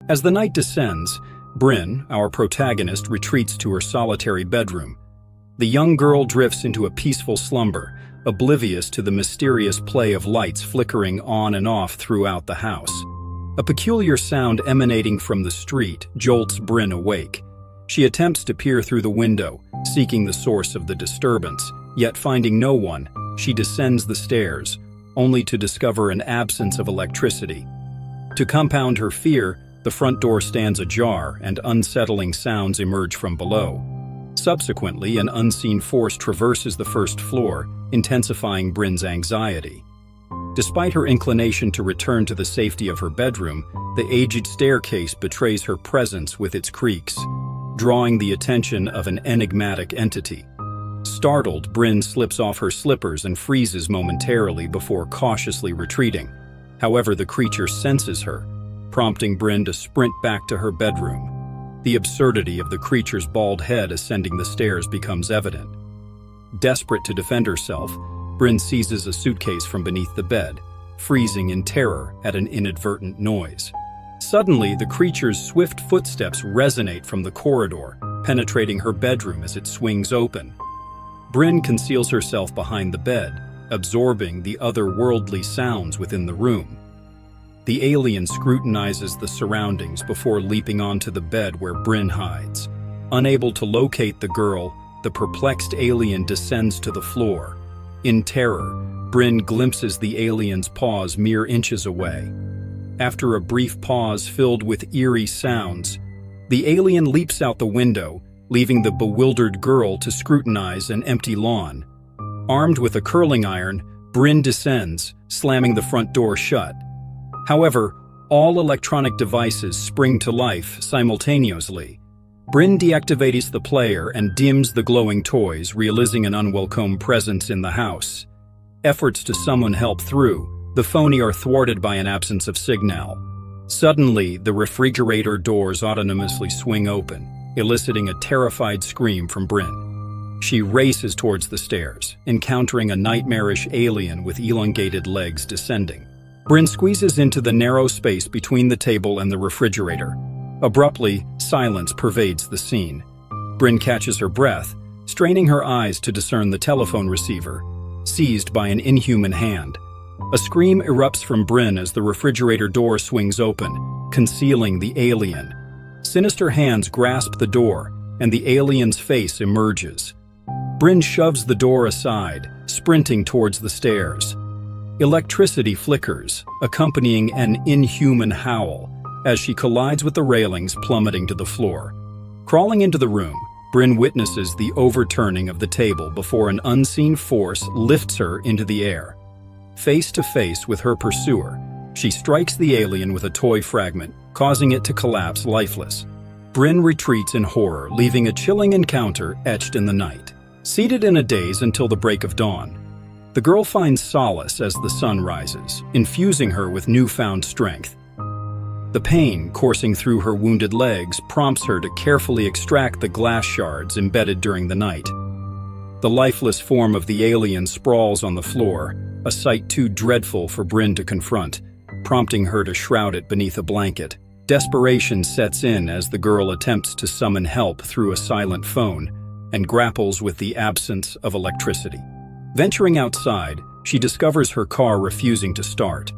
As the night descends, Brynn, our protagonist, retreats to her solitary bedroom. The young girl drifts into a peaceful slumber, oblivious to the mysterious play of lights flickering on and off throughout the house. A peculiar sound emanating from the street jolts Brynn awake. She attempts to peer through the window, seeking the source of the disturbance, yet finding no one, she descends the stairs, only to discover an absence of electricity. To compound her fear, the front door stands ajar and unsettling sounds emerge from below. Subsequently, an unseen force traverses the first floor, intensifying Brynn's anxiety. Despite her inclination to return to the safety of her bedroom, the aged staircase betrays her presence with its creaks, drawing the attention of an enigmatic entity. Startled, Brynn slips off her slippers and freezes momentarily before cautiously retreating. However, the creature senses her, prompting Brynn to sprint back to her bedroom. The absurdity of the creature's bald head ascending the stairs becomes evident. Desperate to defend herself, Brynn seizes a suitcase from beneath the bed, freezing in terror at an inadvertent noise. Suddenly, the creature's swift footsteps resonate from the corridor, penetrating her bedroom as it swings open. Brynn conceals herself behind the bed, absorbing the otherworldly sounds within the room. The alien scrutinizes the surroundings before leaping onto the bed where Brynn hides. Unable to locate the girl, the perplexed alien descends to the floor. In terror, Brynn glimpses the alien's paws mere inches away. After a brief pause filled with eerie sounds, the alien leaps out the window, leaving the bewildered girl to scrutinize an empty lawn. Armed with a curling iron, Brynn descends, slamming the front door shut. However, all electronic devices spring to life simultaneously. Brynn deactivates the player and dims the glowing toys, realizing an unwelcome presence in the house. Efforts to summon help through the phony are thwarted by an absence of signal. Suddenly, the refrigerator doors autonomously swing open, eliciting a terrified scream from Brynn. She races towards the stairs, encountering a nightmarish alien with elongated legs descending. Brynn squeezes into the narrow space between the table and the refrigerator. Abruptly, silence pervades the scene. Brynn catches her breath, straining her eyes to discern the telephone receiver, seized by an inhuman hand. A scream erupts from Brynn as the refrigerator door swings open, concealing the alien. Sinister hands grasp the door, and the alien's face emerges. Brynn shoves the door aside, sprinting towards the stairs. Electricity flickers, accompanying an inhuman howl, as she collides with the railings, plummeting to the floor. Crawling into the room, Brynn witnesses the overturning of the table before an unseen force lifts her into the air. Face to face with her pursuer, she strikes the alien with a toy fragment, causing it to collapse lifeless. Brynn retreats in horror, leaving a chilling encounter etched in the night. Seated in a daze until the break of dawn, the girl finds solace as the sun rises, infusing her with newfound strength. The pain coursing through her wounded legs prompts her to carefully extract the glass shards embedded during the night. The lifeless form of the alien sprawls on the floor, a sight too dreadful for Brynn to confront, prompting her to shroud it beneath a blanket. Desperation sets in as the girl attempts to summon help through a silent phone and grapples with the absence of electricity. Venturing outside, she discovers her car refusing to start.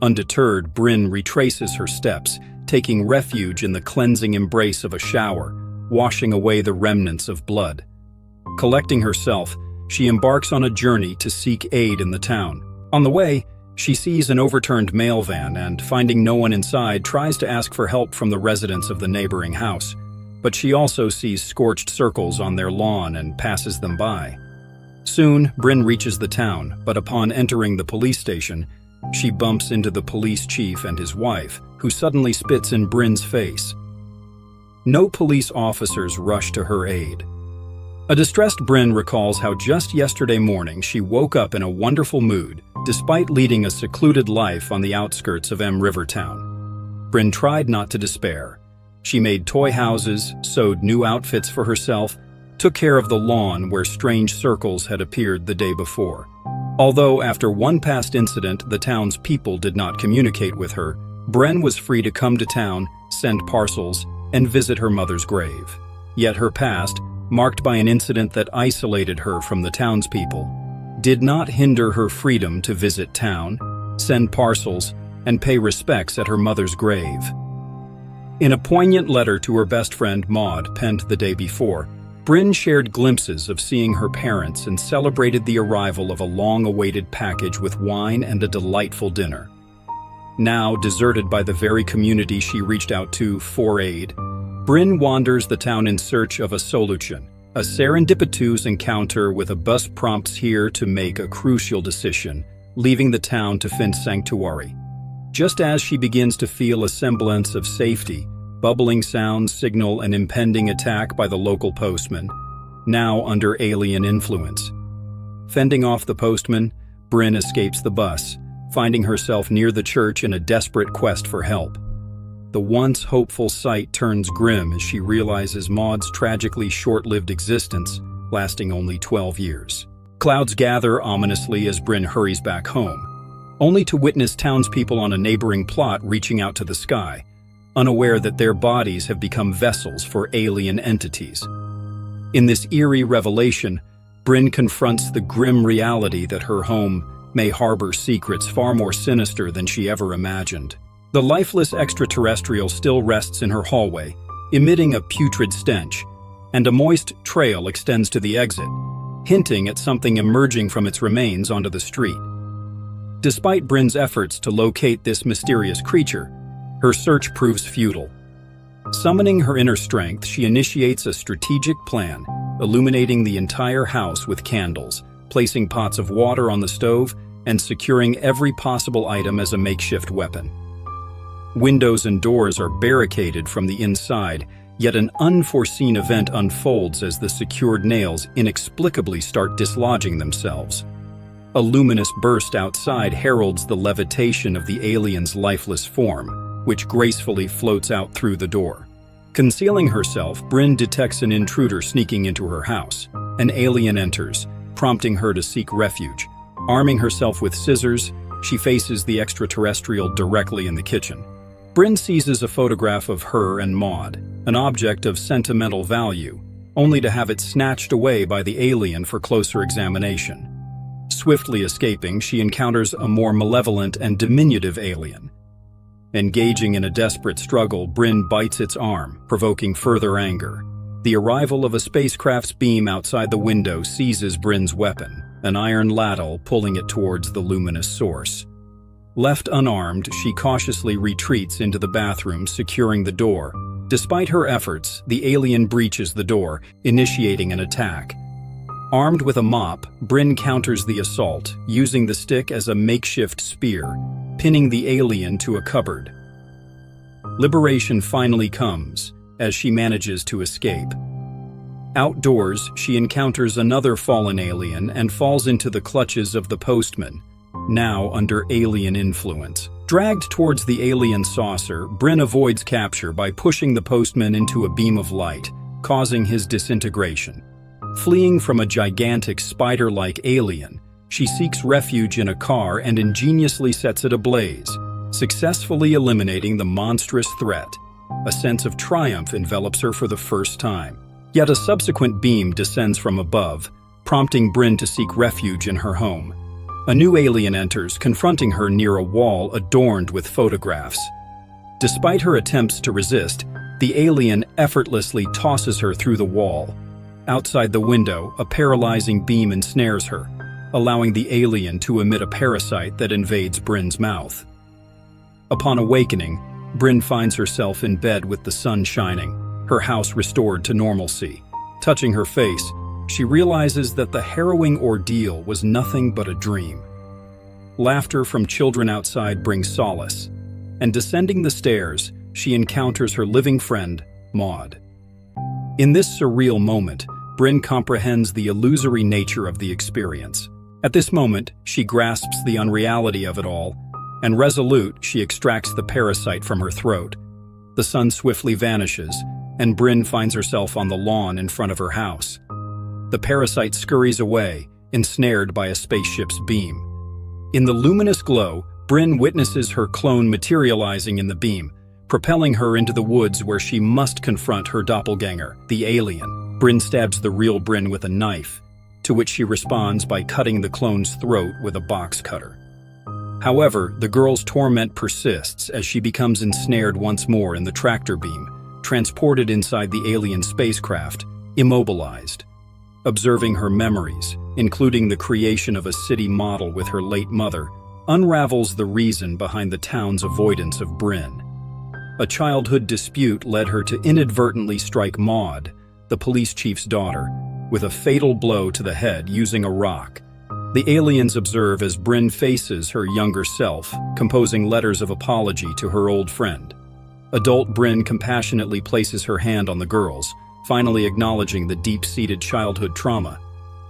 Undeterred, Brynn retraces her steps, taking refuge in the cleansing embrace of a shower, washing away the remnants of blood. Collecting herself, she embarks on a journey to seek aid in the town. On the way, she sees an overturned mail van and, finding no one inside, tries to ask for help from the residents of the neighboring house. But she also sees scorched circles on their lawn and passes them by. Soon, Brynn reaches the town, but upon entering the police station, she bumps into the police chief and his wife, who suddenly spits in Brynn's face. No police officers rush to her aid. A distressed Brynn recalls how just yesterday morning she woke up in a wonderful mood, despite leading a secluded life on the outskirts of Rivertown. Brynn tried not to despair. She made toy houses, sewed new outfits for herself, took care of the lawn where strange circles had appeared the day before. Although after one past incident the town's people did not communicate with her, Brynn was free to come to town, send parcels, and visit her mother's grave. Yet her past, marked by an incident that isolated her from the townspeople, did not hinder her freedom to visit town, send parcels, and pay respects at her mother's grave. In a poignant letter to her best friend Maud, penned the day before, Brynn shared glimpses of seeing her parents and celebrated the arrival of a long-awaited package with wine and a delightful dinner. Now deserted by the very community she reached out to for aid, Brynn wanders the town in search of a solution. A serendipitous encounter with a bus prompts her to make a crucial decision, leaving the town to find sanctuary. Just as she begins to feel a semblance of safety, bubbling sounds signal an impending attack by the local postman, now under alien influence. Fending off the postman, Brynn escapes the bus, finding herself near the church in a desperate quest for help. The once hopeful sight turns grim as she realizes Maud's tragically short-lived existence, lasting only 12 years. Clouds gather ominously as Brynn hurries back home, only to witness townspeople on a neighboring plot reaching out to the sky, unaware that their bodies have become vessels for alien entities. In this eerie revelation, Brynn confronts the grim reality that her home may harbor secrets far more sinister than she ever imagined. The lifeless extraterrestrial still rests in her hallway, emitting a putrid stench, and a moist trail extends to the exit, hinting at something emerging from its remains onto the street. Despite Brynn's efforts to locate this mysterious creature, her search proves futile. Summoning her inner strength, she initiates a strategic plan, illuminating the entire house with candles, placing pots of water on the stove, and securing every possible item as a makeshift weapon. Windows and doors are barricaded from the inside, yet an unforeseen event unfolds as the secured nails inexplicably start dislodging themselves. A luminous burst outside heralds the levitation of the alien's lifeless form, which gracefully floats out through the door. Concealing herself, Brynn detects an intruder sneaking into her house. An alien enters, prompting her to seek refuge. Arming herself with scissors, she faces the extraterrestrial directly in the kitchen. Brynn seizes a photograph of her and Maud, an object of sentimental value, only to have it snatched away by the alien for closer examination. Swiftly escaping, she encounters a more malevolent and diminutive alien. Engaging in a desperate struggle, Brynn bites its arm, provoking further anger. The arrival of a spacecraft's beam outside the window seizes Brynn's weapon, an iron ladle pulling it towards the luminous source. Left unarmed, she cautiously retreats into the bathroom, securing the door. Despite her efforts, the alien breaches the door, initiating an attack. Armed with a mop, Brynn counters the assault, using the stick as a makeshift spear, pinning the alien to a cupboard. Liberation finally comes, as she manages to escape. Outdoors, she encounters another fallen alien and falls into the clutches of the postman, now under alien influence. Dragged towards the alien saucer, Brynn avoids capture by pushing the postman into a beam of light, causing his disintegration. Fleeing from a gigantic spider-like alien, she seeks refuge in a car and ingeniously sets it ablaze, successfully eliminating the monstrous threat. A sense of triumph envelops her for the first time. Yet a subsequent beam descends from above, prompting Brynn to seek refuge in her home. A new alien enters, confronting her near a wall adorned with photographs. Despite her attempts to resist, the alien effortlessly tosses her through the wall. Outside the window, a paralyzing beam ensnares her, allowing the alien to emit a parasite that invades Brynn's mouth. Upon awakening, Brynn finds herself in bed with the sun shining, her house restored to normalcy. Touching her face, she realizes that the harrowing ordeal was nothing but a dream. Laughter from children outside brings solace, and descending the stairs, she encounters her living friend, Maud. In this surreal moment, Brynn comprehends the illusory nature of the experience. At this moment, she grasps the unreality of it all, and resolute, she extracts the parasite from her throat. The sun swiftly vanishes, and Brynn finds herself on the lawn in front of her house. The parasite scurries away, ensnared by a spaceship's beam. In the luminous glow, Brynn witnesses her clone materializing in the beam, propelling her into the woods where she must confront her doppelganger, the alien. Brynn stabs the real Brynn with a knife, to which she responds by cutting the clone's throat with a box cutter. However, the girl's torment persists as she becomes ensnared once more in the tractor beam, transported inside the alien spacecraft, immobilized. Observing her memories, including the creation of a city model with her late mother, unravels the reason behind the town's avoidance of Brynn. A childhood dispute led her to inadvertently strike Maud, the police chief's daughter, with a fatal blow to the head using a rock. The aliens observe as Brynn faces her younger self, composing letters of apology to her old friend. Adult Brynn compassionately places her hand on the girl's, finally acknowledging the deep-seated childhood trauma.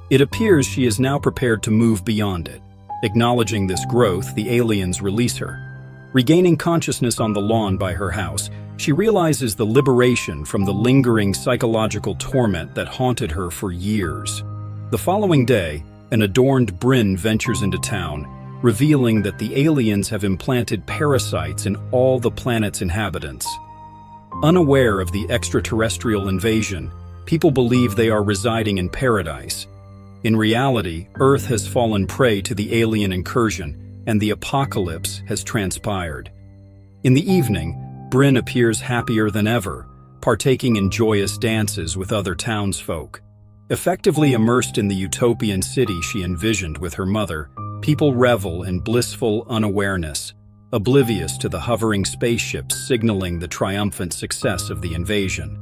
It appears she is now prepared to move beyond it. Acknowledging this growth, the aliens release her. Regaining consciousness on the lawn by her house, she realizes the liberation from the lingering psychological torment that haunted her for years. The following day, an adorned Brynn ventures into town, revealing that the aliens have implanted parasites in all the planet's inhabitants. Unaware of the extraterrestrial invasion, people believe they are residing in paradise. In reality, Earth has fallen prey to the alien incursion, and the apocalypse has transpired. In the evening, Brynn appears happier than ever, partaking in joyous dances with other townsfolk. Effectively immersed in the utopian city she envisioned with her mother, people revel in blissful unawareness, oblivious to the hovering spaceships signaling the triumphant success of the invasion.